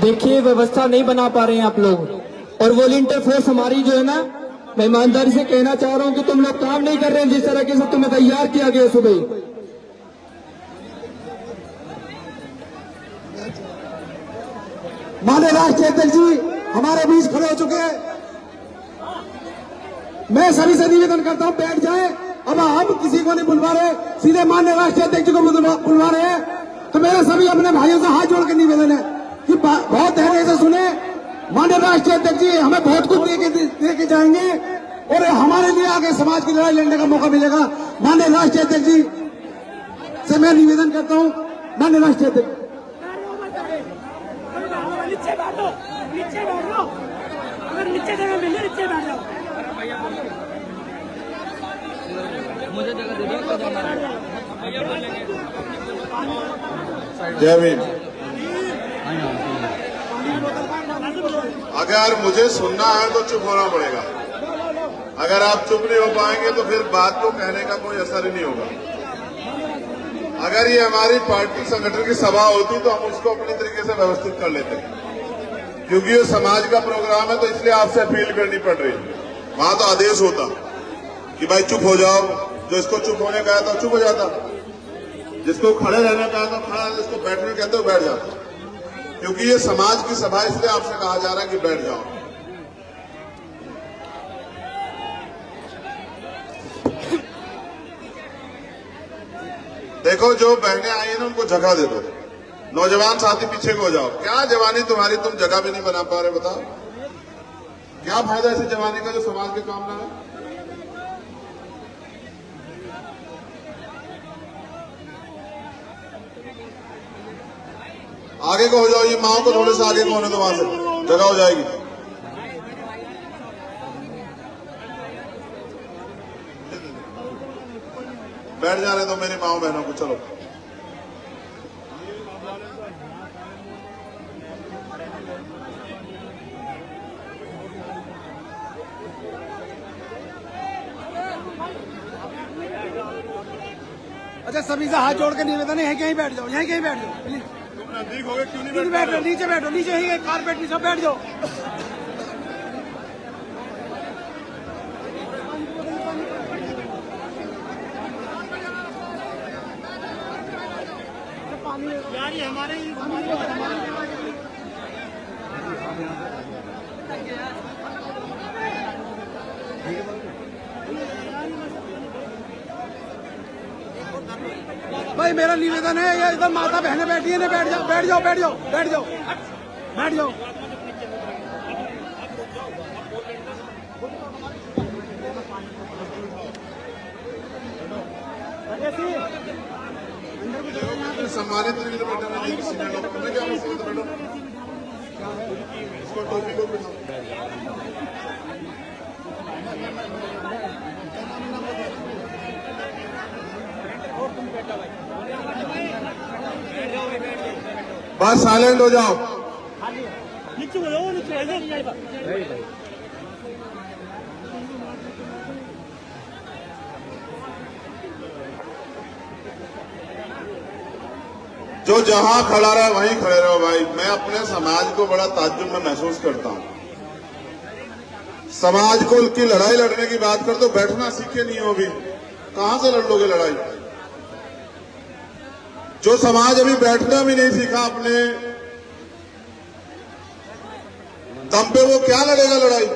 देखिए व्यवस्था नहीं बना पा रहे हैं आप लोग, और वॉलंटियर फोर्स हमारी जो है ना, मैं ईमानदारी से कहना चाह रहा हूं कि तुम लोग काम नहीं कर रहे हैं जिस तरीके से तुम्हें तैयार किया गया सुबह। माननीय राष्ट्रीय अध्यक्ष जी हमारे बीच खड़े हो चुके हैं। मैं सभी से निवेदन करता हूं बैठ जाए। अब हम किसी को नहीं बुलवा रहे, सीधे माननीय राष्ट्रीय अध्यक्ष को बुलवा रहे हैं। तो मेरे सभी अपने भाइयों से हाथ जोड़ के निवेदन है कि बहुत धैर्य से सुने। माननीय राष्ट्रीय अध्यक्ष जी हमें बहुत कुछ दे के जाएंगे और हमारे लिए आगे समाज की लड़ाई लड़ने का मौका मिलेगा। माननीय राष्ट्रीय अध्यक्ष जी से मैं निवेदन करता हूं। माननीय राष्ट्रीय अध्यक्ष नीचे बैठो, अगर नीचे जगह मिले नीचे बैठ जाओ। मुझे जगह दे दो। जय भीम। अगर मुझे सुनना है तो चुप होना पड़ेगा। अगर आप चुप नहीं हो पाएंगे तो फिर बात को कहने का कोई असर ही नहीं होगा। अगर ये हमारी पार्टी संगठन की सभा होती तो हम उसको अपनी तरीके से व्यवस्थित कर लेते, क्योंकि ये समाज का प्रोग्राम है तो इसलिए आपसे अपील करनी पड़ रही है। वहां तो आदेश होता कि भाई चुप हो जाओ, जो इसको चुप होने का था चुप हो जाता, जिसको खड़े रहने का था खड़ा, जिसको बैठने कहते हो बैठ जाता। क्योंकि ये समाज की सभा इसलिए आपसे कहा जा रहा है कि बैठ जाओ। देखो जो बहनें आई है ना उनको जगह दे दो। नौजवान साथी पीछे को हो जाओ। क्या जवानी तुम्हारी, तुम जगह भी नहीं बना पा रहे, बताओ क्या फायदा ऐसी जवानी का जो समाज के काम ना है। आगे को हो जाओ, ये माओ को थोड़े से आगे को होने दो, वहां से जगह हो जाएगी। बैठ जाने दो मेरी माओ बहनों को। चलो अच्छा सभी से हाथ जोड़ के निवेदन है, कहीं बैठ जाओ, यहीं कहीं बैठ जाओ प्लीज। नजदीक हो गए क्यों नहीं बैठ जाओ, नीचे बैठो, नीचे ही कारपेट नीचे बैठ जाओ। यार ये हमारे भाई मेरा निवेदन है, ये इधर माता बहनें बैठी है ना, बैठ जाओ बैठ जाओ बैठ जाओ बैठ जाओ बैठ जाओ। सम्मानित बैठो, क्या बैठो, इसको टोपी को बस साइलेंट हो जाओ। नीचे हो जाओ, नीचे जो जहां खड़ा रहे वहीं खड़े रहो भाई। मैं अपने समाज को बड़ा ताज्जुब में महसूस करता हूं। समाज को की लड़ाई लड़ने की बात कर, तो बैठना सीखे नहीं हो, भी कहां से लड़ लोगे लड़ाई। जो समाज अभी बैठना भी नहीं सीखा अपने दम पे, वो क्या लड़ेगा लड़ाई।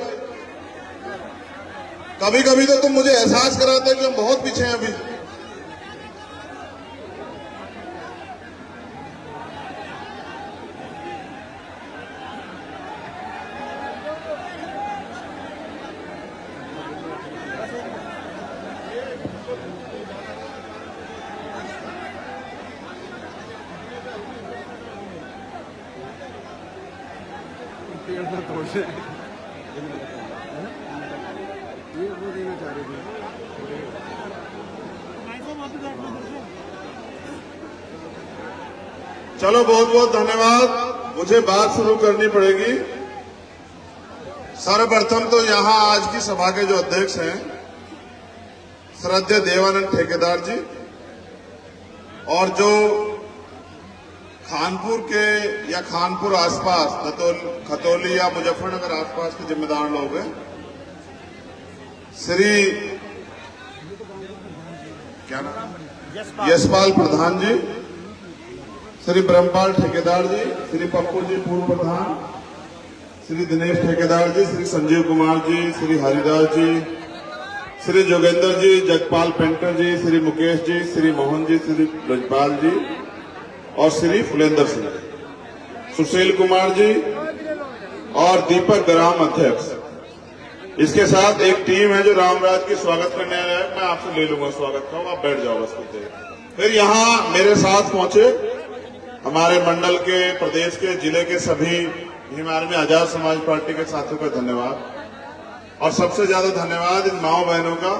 कभी कभी तो तुम मुझे एहसास कराते कि हम बहुत पीछे हैं अभी। चलो बहुत बहुत धन्यवाद। मुझे बात शुरू करनी पड़ेगी। सर्वप्रथम तो यहां आज की सभा के जो अध्यक्ष हैं श्रद्धेय देवानंद ठेकेदार जी, और जो खानपुर के या खानपुर आसपास खतौली या मुजफ्फरनगर आसपास के जिम्मेदार लोग हैं, श्री क्या नाम, यशपाल प्रधान जी, श्री ब्रह्मपाल ठेकेदार जी, श्री पप्पू जी पूर्व प्रधान, श्री दिनेश ठेकेदार जी, श्री संजीव कुमार जी, श्री हरिदास जी, श्री जोगेंद्र जी, जगपाल पेंटर जी, श्री मुकेश जी, श्री मोहन जी, श्री ब्रजपाल जी और श्री फुलेंद्र सिंह, सुशील कुमार जी और दीपक ग्राम अध्यक्ष। इसके साथ एक टीम है जो रामराज की स्वागत करने आया है। मैं आपसे ले लूंगा स्वागत का, आप बैठ जाओ बस। फिर यहाँ मेरे साथ पहुंचे हमारे मंडल के, प्रदेश के, जिले के सभी भीम आर्मी आजाद समाज पार्टी के साथियों का धन्यवाद। और सबसे ज्यादा धन्यवाद इन माओ बहनों का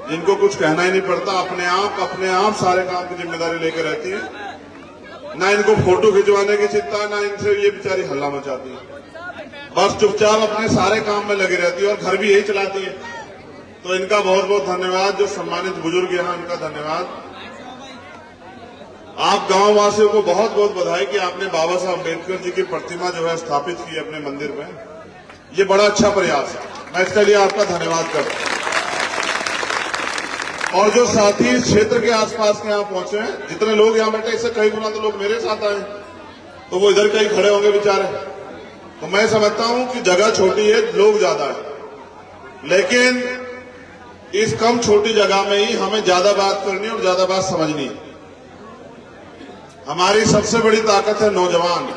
जिनको कुछ कहना ही नहीं पड़ता, अपने आप सारे काम की जिम्मेदारी लेकर रहती है। ना इनको फोटो खिंचवाने की चिंता है, ना इनसे ये बेचारी हल्ला मचाती है, बस चुपचाप अपने सारे काम में लगी रहती है और घर भी यही चलाती है। तो इनका बहुत बहुत धन्यवाद। जो सम्मानित बुजुर्ग यहाँ, इनका धन्यवाद। आप गांव वासियों को बहुत बहुत बधाई कि आपने बाबा साहब अम्बेडकर जी की प्रतिमा जो है स्थापित की अपने मंदिर में। ये बड़ा अच्छा प्रयास है, मैं इसके लिए आपका धन्यवाद करता हूं। और जो साथी इस क्षेत्र के आसपास के यहाँ पहुंचे हैं, जितने लोग यहाँ बैठे, इससे कई गुना तो लोग मेरे साथ आए, तो वो इधर कहीं खड़े होंगे बेचारे। तो मैं समझता हूं कि जगह छोटी है, लोग ज्यादा है, लेकिन इस कम छोटी जगह में ही हमें ज्यादा बात करनी और ज्यादा बात समझनी है। हमारी सबसे बड़ी ताकत है नौजवान।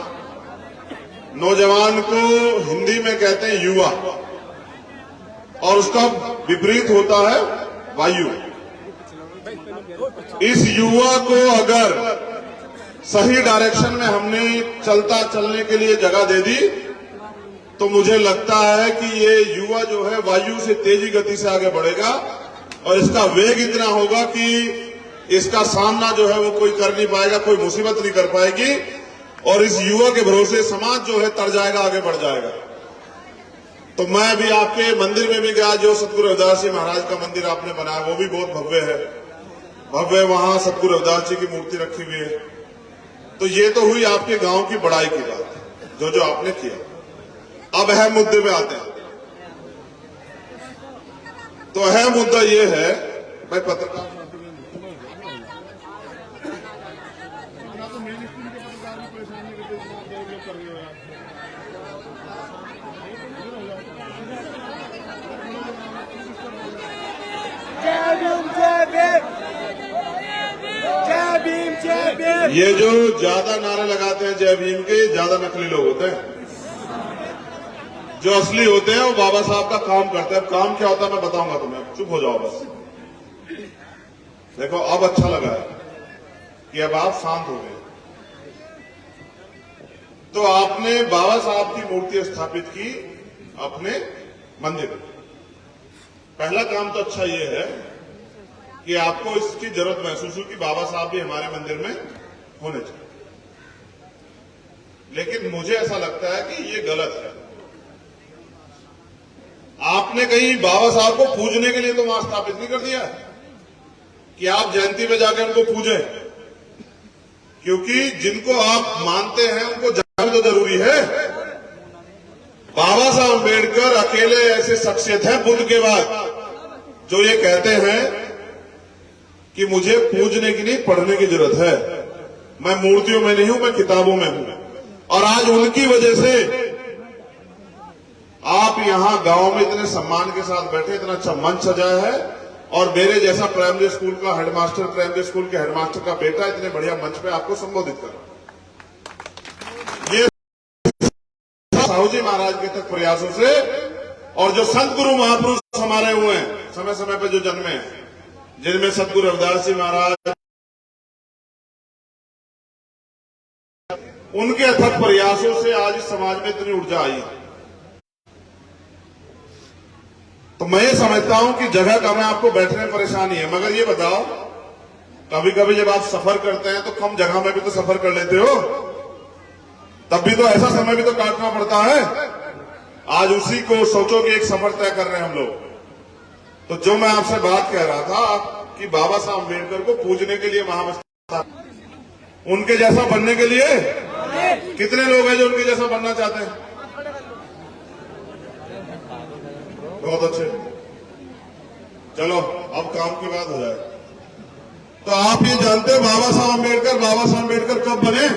नौजवान को हिंदी में कहते हैं युवा, और उसका विपरीत होता है वायु। इस युवा को अगर सही डायरेक्शन में हमने चलने के लिए जगह दे दी, तो मुझे लगता है कि ये युवा जो है वायु से तेजी गति से आगे बढ़ेगा और इसका वेग इतना होगा कि इसका सामना जो है वो कोई कर नहीं पाएगा, कोई मुसीबत नहीं कर पाएगी। और इस युवा के भरोसे समाज जो है तर जाएगा, आगे बढ़ जाएगा। तो मैं भी आपके मंदिर में भी गया, जो सतगुरु रविदास जी महाराज का मंदिर आपने बनाया वो भी बहुत भव्य है, भव्य। वहां सतगुरु रविदास जी की मूर्ति रखी हुई है। तो ये तो हुई आपके गांव की बड़ाई की बात, जो आपने किया। अब अहम मुद्दे पे आते हैं। तो अहम मुद्दा ये है, भाई पत्रकार ये जो ज्यादा नारे लगाते हैं जय भीम के, ज्यादा नकली लोग होते हैं। जो असली होते हैं वो बाबा साहब का काम करते हैं। अब काम क्या होता है मैं बताऊंगा तुम्हें, चुप हो जाओ बस। देखो अब अच्छा लगा है कि अब आप शांत हो गए। तो आपने बाबा साहब की मूर्ति स्थापित की अपने मंदिर में। पहला काम तो अच्छा ये है कि आपको इसकी जरूरत महसूस हुई कि बाबा साहब भी हमारे मंदिर में होने चाहिए। लेकिन मुझे ऐसा लगता है कि ये गलत है। आपने कहीं बाबा साहब को पूजने के लिए तो वहां स्थापित नहीं कर दिया कि आप जयंती पे जाकर उनको पूजें, क्योंकि जिनको आप मानते हैं उनको जानना तो जरूरी है। बाबा साहब अम्बेडकर अकेले ऐसे शख्सियत हैं बुद्ध के बाद जो ये कहते हैं कि मुझे पूजने की नहीं, पढ़ने की जरूरत है। मैं मूर्तियों में नहीं हूं, मैं किताबों में हूं। और आज उनकी वजह से आप यहां गांव में इतने सम्मान के साथ बैठे, इतना अच्छा मंच सजाया है। और मेरे जैसा प्राइमरी स्कूल का हेडमास्टर, प्राइमरी स्कूल के हेडमास्टर का बेटा इतने बढ़िया मंच पे आपको संबोधित कर, ये साहू जी महाराज के तक प्रयासों से। और जो संत गुरु महापुरुष हमारे हुए हैं समय समय पे जो जन्मे हैं, जिनमें सतगुरु रविदास जी महाराज, उनके अथक प्रयासों से आज इस समाज में इतनी ऊर्जा आई है। तो मैं ये समझता हूं कि जगह का में आपको बैठने में परेशानी है, मगर ये बताओ, कभी कभी जब आप सफर करते हैं तो कम जगह में भी तो सफर कर लेते हो, तब भी तो ऐसा समय भी तो काटना पड़ता है। आज उसी को सोचो कि एक सफर तय कर रहे हैं हम लोग। तो जो मैं आपसे बात कह रहा था कि बाबा साहब अम्बेडकर को पूजने के लिए वहां उनके जैसा बनने के लिए कितने लोग हैं जो उनके जैसा बनना चाहते हैं? बहुत अच्छे। चलो अब काम की बात हो जाए। तो आप ये जानते हो बाबा साहब अम्बेडकर कब बने?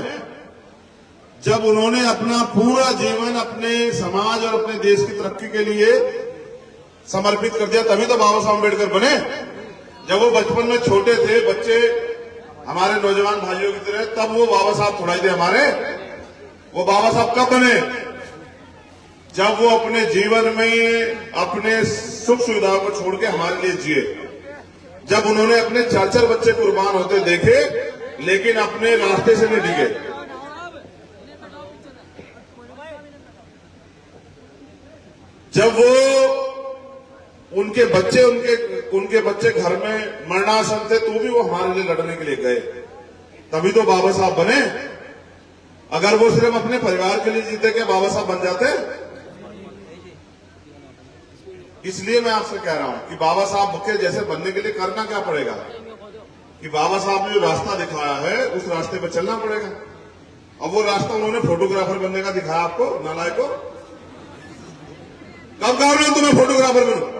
जब उन्होंने अपना पूरा जीवन अपने समाज और अपने देश की तरक्की के लिए समर्पित कर दिया, तभी तो बाबा साहब अम्बेडकर बने। जब वो बचपन में छोटे थे, बच्चे हमारे नौजवान भाइयों की तरह, तब वो बाबा साहब थोड़ाई थे हमारे। वो बाबा साहब कब बने? जब वो अपने जीवन में अपने सुख सुविधाओं को छोड़ के हमारे लिए जिए। जब उन्होंने अपने 4-4 बच्चे कुर्बान होते देखे, लेकिन अपने रास्ते से नहीं डिगे। जब वो उनके बच्चे घर में मरणासन थे, तो भी वो हमारे लिए लड़ने के लिए गए, तभी तो बाबा साहब बने। अगर वो सिर्फ अपने परिवार के लिए जीते, क्या बाबा साहब बन जाते? इसलिए मैं आपसे कह रहा हूं कि बाबा साहब के जैसे बनने के लिए करना क्या पड़ेगा कि बाबा साहब ने जो रास्ता दिखाया है, उस रास्ते पर चलना पड़ेगा। अब वो रास्ता उन्होंने फोटोग्राफर बनने का दिखाया आपको, नालायक को। कब कहा उन्होंने तुम्हें फोटोग्राफर बनो?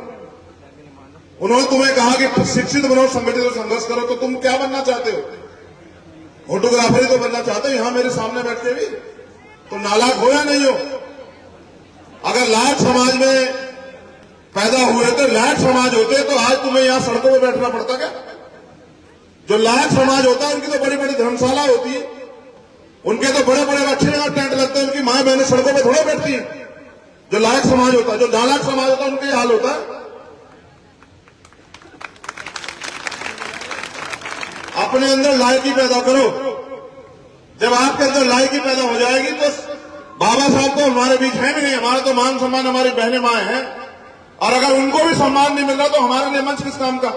उन्होंने तुम्हें कहा कि शिक्षित बनो, संगठित और संघर्ष करो, तो तुम क्या बनना चाहते हो? फोटोग्राफर ही तो बनना चाहते हो। यहां मेरे सामने बैठते भी तो नालायक हो या नहीं हो? अगर लायक समाज में पैदा हुए तो लायक समाज होते तो आज तुम्हें यहां सड़कों पर बैठना पड़ता क्या? जो लायक समाज होता है उनकी तो बड़ी बड़ी धर्मशाला होती है, उनके तो बड़े बड़े अच्छे जगह टेंट लगते हैं, उनकी माएं बहनें सड़कों पर थोड़े बैठती हैं। जो लायक समाज होता है, जो नालायक समाज होता है, उनका हाल होता है। अपने अंदर लायकी पैदा करो। जब आपके अंदर लायकी पैदा हो जाएगी तो बाबा साहब तो हमारे बीच है भी नहीं, हमारा तो मान सम्मान हमारी बहनें माएं हैं, और अगर उनको भी सम्मान नहीं मिल रहा तो हमारे लिए मंच किस काम का?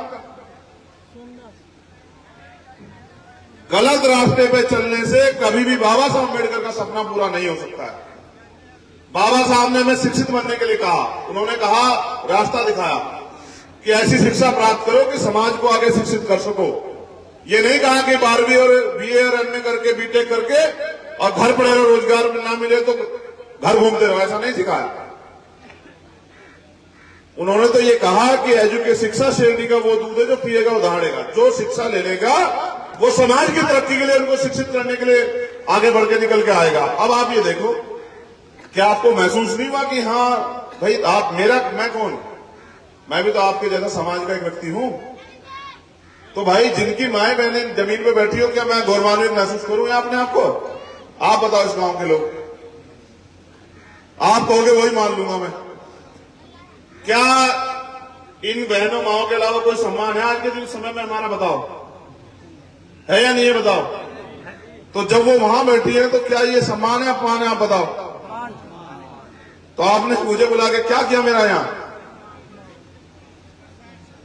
गलत रास्ते पे चलने से कभी भी बाबा साहब अम्बेडकर का सपना पूरा नहीं हो सकता है। बाबा साहब ने हमें शिक्षित बनने के लिए कहा, उन्होंने कहा, रास्ता दिखाया कि ऐसी शिक्षा प्राप्त करो कि समाज को आगे शिक्षित कर सको। ये नहीं कहा कि 12वीं और BA और MA करके बीटेक करके और घर पड़े रहो, रोजगार ना मिले तो घर घूमते रहो, ऐसा नहीं सिखाया। उन्होंने तो ये कहा कि एजुकेशन, शिक्षा शेरनी का वो दूध है जो पिएगा वो दहाड़ेगा। जो शिक्षा ले लेगा वो समाज की तरक्की के लिए, उनको शिक्षित करने के लिए आगे बढ़ के निकल के आएगा। अब आप ये देखो, क्या आपको महसूस नहीं हुआ कि हाँ भाई मैं कौन? मैं भी तो आपके जैसा समाज का एक व्यक्ति हूं। तो भाई जिनकी माएं बहनें जमीन पे बैठी हो, क्या मैं गौरवान्वित महसूस करूं या अपने आप को? आप बताओ इस गांव के लोग, आप कहोगे वही मान लूंगा मैं। क्या इन बहनों माओं के अलावा कोई सम्मान है आज के दिन समय में हमारा? बताओ, है या नहीं है? बताओ। तो जब वो वहां बैठी है तो क्या ये सम्मान है अपमान है? आप बताओ। तो आपने मुझे बुला के क्या किया मेरा यहां?